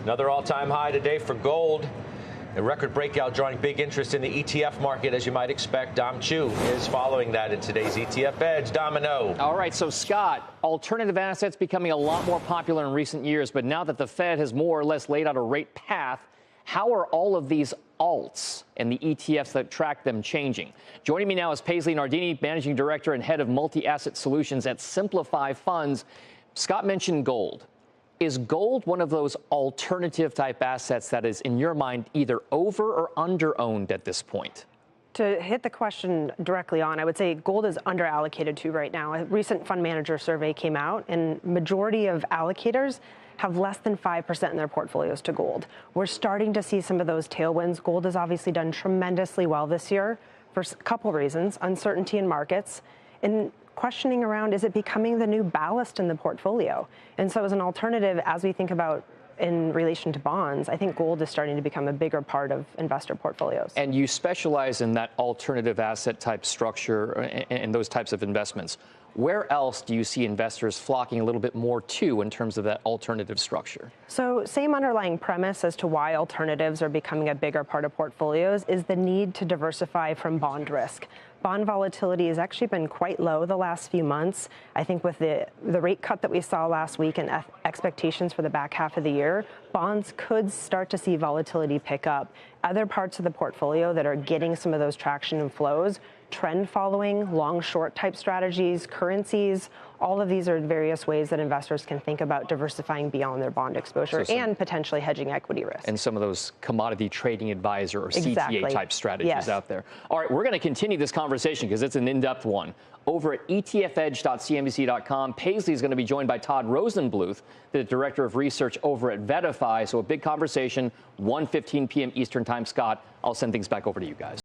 Another all-time high today for gold. A record breakout drawing big interest in the ETF market, as you might expect. Dom Chu is following that in today's ETF Edge. Domino. All right, so Scott, alternative assets becoming a lot more popular in recent years, but now that the Fed has more or less laid out a rate path, how are all of these alts and the ETFs that track them changing? Joining me now is Paisley Nardini, Managing Director and Head of Multi-Asset Solutions at Simplify Funds. Scott mentioned gold. Is gold one of those alternative type assets that is, in your mind, either over or under owned at this point? To hit the question directly on, I would say gold is under allocated to right now. A recent fund manager survey came out, and majority of allocators have less than 5% in their portfolios to gold. We're starting to see some of those tailwinds. Gold has obviously done tremendously well this year for a couple reasons: uncertainty in markets, and questioning around, is it becoming the new ballast in the portfolio? And so as an alternative, as we think about in relation to bonds, I think gold is starting to become a bigger part of investor portfolios. And you specialize in that alternative asset type structure and those types of investments. Where else do you see investors flocking a little bit more to in terms of that alternative structure? So same underlying premise as to why alternatives are becoming a bigger part of portfolios is the need to diversify from bond risk. Bond volatility has actually been quite low the last few months. I think with the rate cut that we saw last week and expectations for the back half of the year, bonds could start to see volatility pick up. Other parts of the portfolio that are getting some of those traction and flows, trend following, long short type strategies, currencies, all of these are various ways that investors can think about diversifying beyond their bond exposure and potentially hedging equity risk. And some of those commodity trading advisor or CTA type strategies out there. All right, we're going to continue this conversation because it's an in-depth one. Over at etfedge.cnbc.com, Paisley is going to be joined by Todd Rosenbluth, the Director of Research over at Verify. So a big conversation, 1:15 p.m. Eastern Time. Scott, I'll send things back over to you guys.